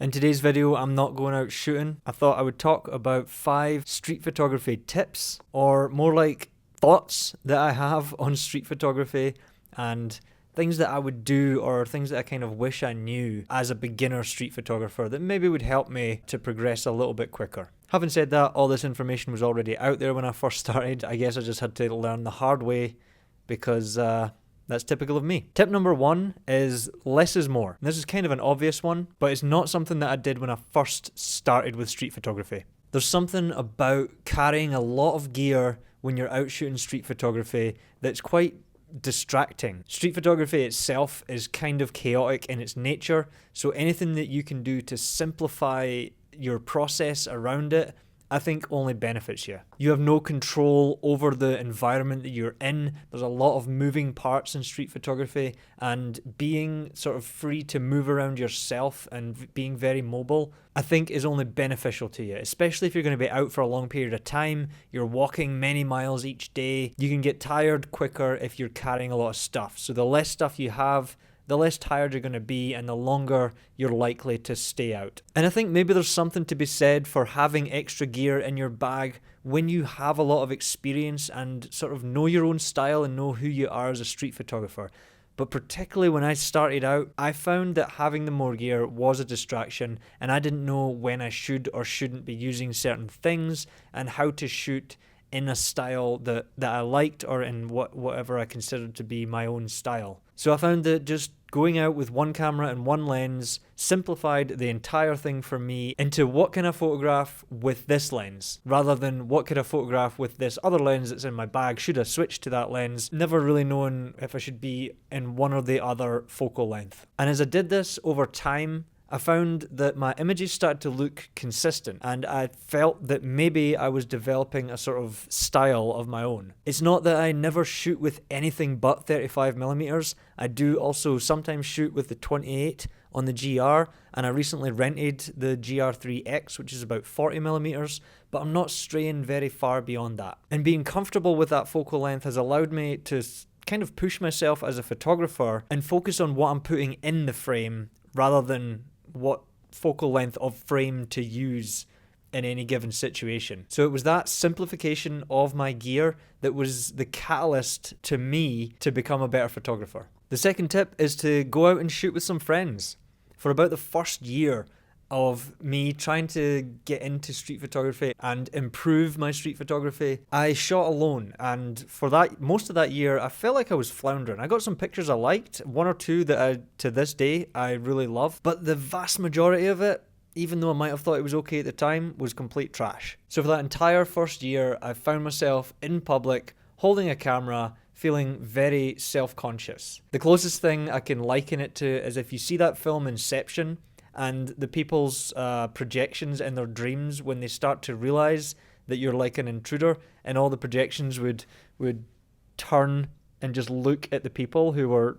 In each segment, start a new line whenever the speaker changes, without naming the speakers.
In today's video, I'm not going out shooting. I thought I would talk about 5 street photography tips, or more like thoughts that I have on street photography and things that I would do or things that I kind of wish I knew as a beginner street photographer that maybe would help me to progress a little bit quicker. Having said that, all this information was already out there when I first started. I guess I just had to learn the hard way because that's typical of me. Tip number 1 is less is more. This is kind of an obvious one, but it's not something that I did when I first started with street photography. There's something about carrying a lot of gear when you're out shooting street photography that's quite distracting. Street photography itself is kind of chaotic in its nature, so anything that you can do to simplify your process around it, I think only benefits you. You have no control over the environment that you're in. There's a lot of moving parts in street photography, and being sort of free to move around yourself and being very mobile, I think is only beneficial to you, especially if you're going to be out for a long period of time. You're walking many miles each day. You can get tired quicker if you're carrying a lot of stuff. So the less stuff you have, the less tired you're going to be and the longer you're likely to stay out. And I think maybe there's something to be said for having extra gear in your bag when you have a lot of experience and sort of know your own style and know who you are as a street photographer. But particularly when I started out, I found that having the more gear was a distraction, and I didn't know when I should or shouldn't be using certain things and how to shoot in a style that I liked, or in whatever I considered to be my own style. So I found that just going out with one camera and one lens simplified the entire thing for me into what can I photograph with this lens, rather than what could I photograph with this other lens that's in my bag. Should I switch to that lens? Never really knowing if I should be in one or the other focal length. And as I did this over time, I found that my images started to look consistent, and I felt that maybe I was developing a sort of style of my own. It's not that I never shoot with anything but 35mm. I do also sometimes shoot with the 28 on the GR, and I recently rented the GR3X, which is about 40mm, but I'm not straying very far beyond that. And being comfortable with that focal length has allowed me to kind of push myself as a photographer and focus on what I'm putting in the frame rather than what focal length of frame to use in any given situation. So it was that simplification of my gear that was the catalyst to me to become a better photographer. The second tip is to go out and shoot with some friends. For about the first year of me trying to get into street photography and improve my street photography, I shot alone, and for that most of that year I felt like I was floundering. I got some pictures I liked, one or two that to this day I really love, but the vast majority of it, even though I might have thought it was okay at the time, was complete trash. So for that entire first year I found myself in public holding a camera, feeling very self-conscious. The closest thing I can liken it to is if you see that film Inception, and the people's projections in their dreams, when they start to realize that you're like an intruder, and all the projections would turn and just look at the people who were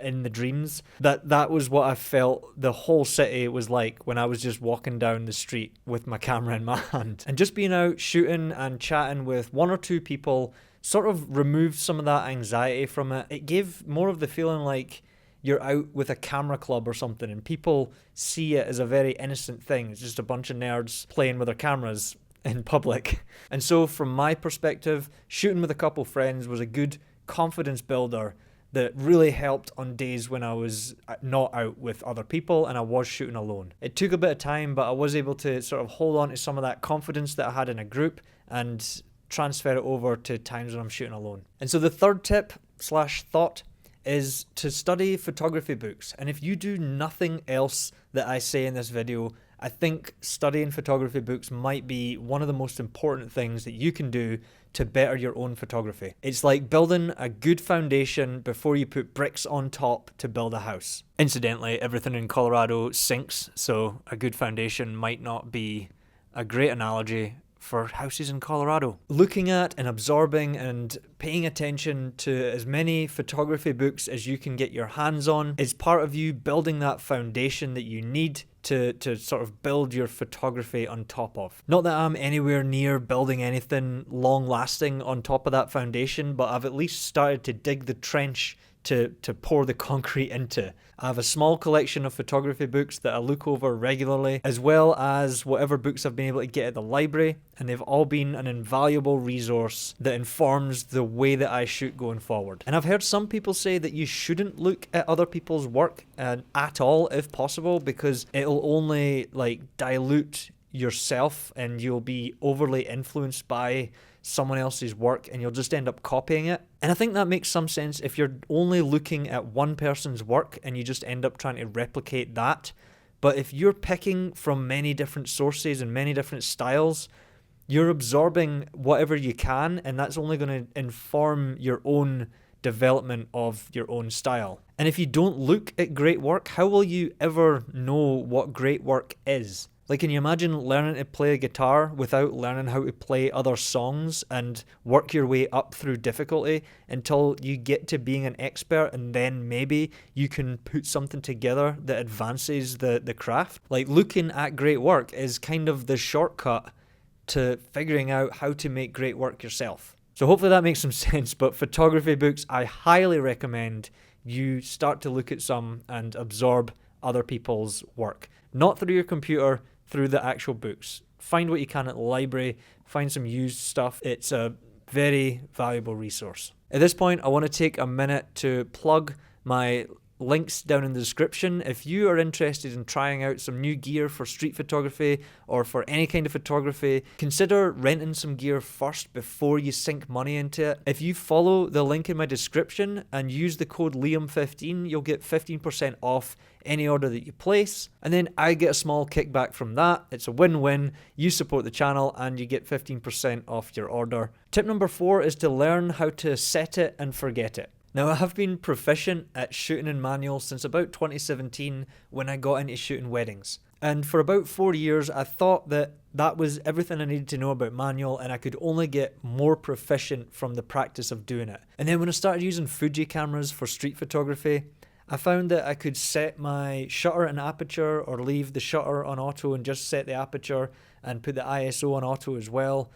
in the dreams. That was what I felt the whole city was like when I was just walking down the street with my camera in my hand. And just being out shooting and chatting with one or two people sort of removed some of that anxiety from it. It gave more of the feeling like you're out with a camera club or something, and people see it as a very innocent thing. It's just a bunch of nerds playing with their cameras in public. And so from my perspective, shooting with a couple friends was a good confidence builder that really helped on days when I was not out with other people and I was shooting alone. It took a bit of time, but I was able to sort of hold on to some of that confidence that I had in a group and transfer it over to times when I'm shooting alone. And so the third tip / thought is to study photography books. And if you do nothing else that I say in this video, I think studying photography books might be one of the most important things that you can do to better your own photography. It's like building a good foundation before you put bricks on top to build a house. Incidentally, everything in Colorado sinks, so a good foundation might not be a great analogy for houses in Colorado. Looking at and absorbing and paying attention to as many photography books as you can get your hands on is part of you building that foundation that you need to sort of build your photography on top of. Not that I'm anywhere near building anything long lasting on top of that foundation, but I've at least started to dig the trench to pour the concrete into. I have a small collection of photography books that I look over regularly, as well as whatever books I've been able to get at the library, and they've all been an invaluable resource that informs the way that I shoot going forward. And I've heard some people say that you shouldn't look at other people's work at all if possible, because it'll only dilute yourself and you'll be overly influenced by someone else's work and you'll just end up copying it. And I think that makes some sense if you're only looking at one person's work and you just end up trying to replicate that. But if you're picking from many different sources and many different styles, you're absorbing whatever you can, and that's only going to inform your own development of your own style. And if you don't look at great work, how will you ever know what great work is? Can you imagine learning to play a guitar without learning how to play other songs and work your way up through difficulty until you get to being an expert, and then maybe you can put something together that advances the craft? Looking at great work is kind of the shortcut to figuring out how to make great work yourself. So hopefully that makes some sense, but photography books, I highly recommend you start to look at some and absorb other people's work. Not through your computer, through the actual books. Find what you can at the library, find some used stuff. It's a very valuable resource. At this point, I want to take a minute to plug my links down in the description. If you are interested in trying out some new gear for street photography or for any kind of photography, consider renting some gear first before you sink money into it. If you follow the link in my description and use the code Liam15, you'll get 15% off any order that you place, and then I get a small kickback from that. It's a win-win. You support the channel and you get 15% off your order. Tip number 4 is to learn how to set it and forget it. Now, I have been proficient at shooting in manual since about 2017 when I got into shooting weddings. And for about 4 years, I thought that was everything I needed to know about manual, and I could only get more proficient from the practice of doing it. And then when I started using Fuji cameras for street photography, I found that I could set my shutter and aperture, or leave the shutter on auto and just set the aperture and put the ISO on auto as well.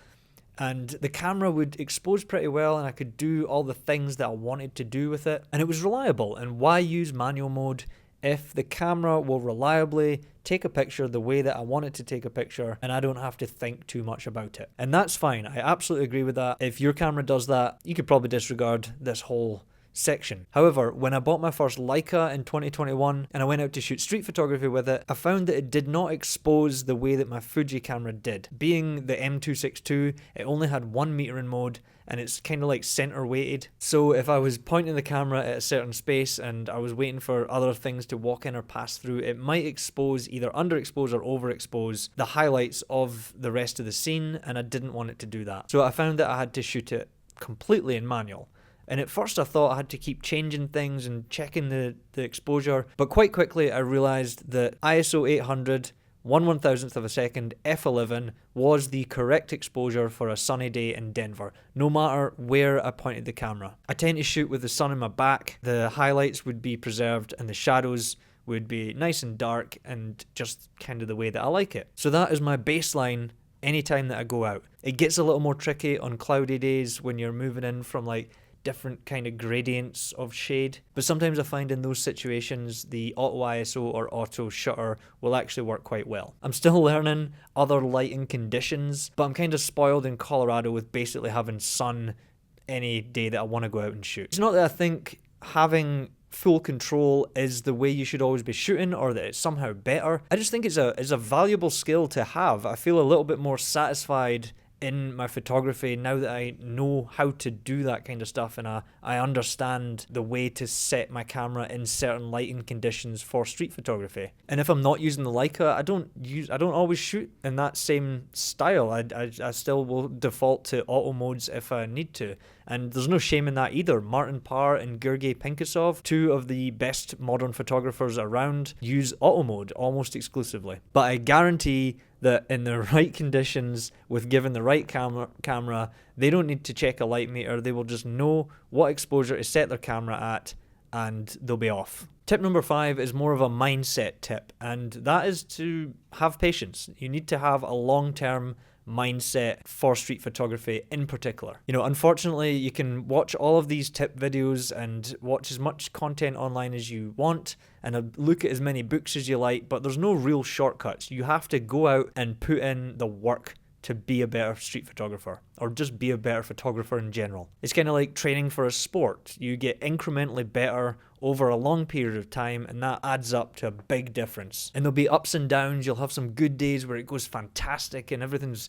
And the camera would expose pretty well, and I could do all the things that I wanted to do with it. And it was reliable. And why use manual mode if the camera will reliably take a picture the way that I want it to take a picture, and I don't have to think too much about it? And that's fine. I absolutely agree with that. If your camera does that, you could probably disregard this whole section. However, when I bought my first Leica in 2021 and I went out to shoot street photography with it, I found that it did not expose the way that my Fuji camera did. Being the M262, it only had 1 meter in mode, and it's kind of like center weighted. So if I was pointing the camera at a certain space and I was waiting for other things to walk in or pass through, it might expose, either underexpose or overexpose, the highlights of the rest of the scene, and I didn't want it to do that. So I found that I had to shoot it completely in manual. And at first I thought I had to keep changing things and checking the exposure, but quite quickly I realized that ISO 800, 1/1000th of a second, f11 was the correct exposure for a sunny day in Denver, no matter where I pointed the camera. I tend to shoot with the sun in my back. The highlights would be preserved and the shadows would be nice and dark and just kind of the way that I like it. So that is my baseline anytime that I go out. It gets a little more tricky on cloudy days when you're moving in from different kind of gradients of shade, but sometimes I find in those situations the auto ISO or auto shutter will actually work quite well. I'm still learning other lighting conditions, but I'm kind of spoiled in Colorado with basically having sun any day that I want to go out and shoot. It's not that I think having full control is the way you should always be shooting or that it's somehow better. I just think it's a valuable skill to have. I feel a little bit more satisfied in my photography now that I know how to do that kind of stuff, and I understand the way to set my camera in certain lighting conditions for street photography. And if I'm not using the Leica, I don't always shoot in that same style. I still will default to auto modes if I need to, and there's no shame in that either. Martin Parr and Georgy Pinkasov, 2 of the best modern photographers around, use auto mode almost exclusively. But I guarantee that in the right conditions, with given the right camera, they don't need to check a light meter. They will just know what exposure to set their camera at, and they'll be off. Tip number 5 is more of a mindset tip, and that is to have patience. You need to have a long-term mindset for street photography in particular. Unfortunately, you can watch all of these tip videos and watch as much content online as you want and look at as many books as you like, but there's no real shortcuts. You have to go out and put in the work to be a better street photographer, or just be a better photographer in general. It's kind of like training for a sport. You get incrementally better over a long period of time, and that adds up to a big difference. And there'll be ups and downs. You'll have some good days where it goes fantastic and everything's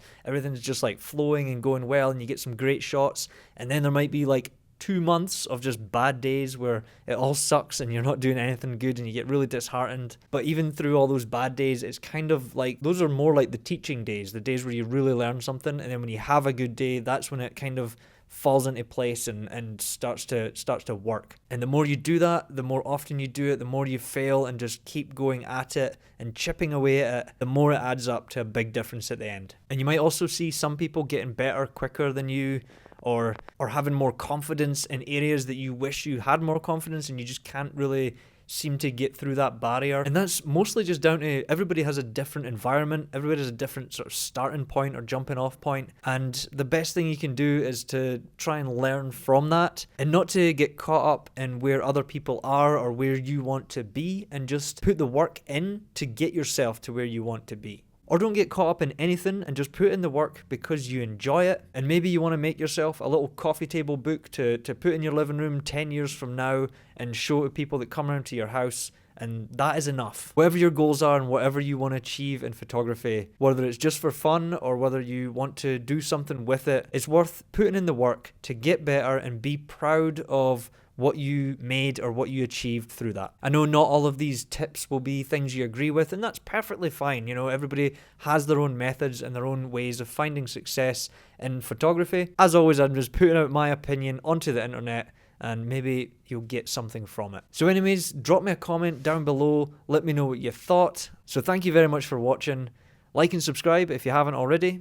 just like flowing and going well, and you get some great shots. And then there might be like 2 months of just bad days where it all sucks and you're not doing anything good and you get really disheartened. But even through all those bad days, it's kind of like, those are more like the teaching days, the days where you really learn something. And then when you have a good day, that's when it kind of falls into place and starts to work. And the more you do that, the more often you do it, the more you fail and just keep going at it and chipping away at it, the more it adds up to a big difference at the end. And you might also see some people getting better quicker than you, or having more confidence in areas that you wish you had more confidence, and you just can't really seem to get through that barrier. And that's mostly just down to everybody has a different environment, everybody has a different sort of starting point or jumping off point, and the best thing you can do is to try and learn from that, and not to get caught up in where other people are or where you want to be, and just put the work in to get yourself to where you want to be. Or don't get caught up in anything and just put in the work because you enjoy it. And maybe you want to make yourself a little coffee table book to put in your living room 10 years from now and show to people that come around to your house. And that is enough. Whatever your goals are and whatever you want to achieve in photography, whether it's just for fun or whether you want to do something with it, it's worth putting in the work to get better and be proud of what you made or what you achieved through that. I know not all of these tips will be things you agree with, and that's perfectly fine. Everybody has their own methods and their own ways of finding success in photography. As always, I'm just putting out my opinion onto the internet, and maybe you'll get something from it. So anyways, drop me a comment down below, let me know what you thought. So thank you very much for watching. Like and subscribe if you haven't already,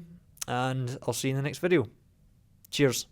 and I'll see you in the next video. Cheers.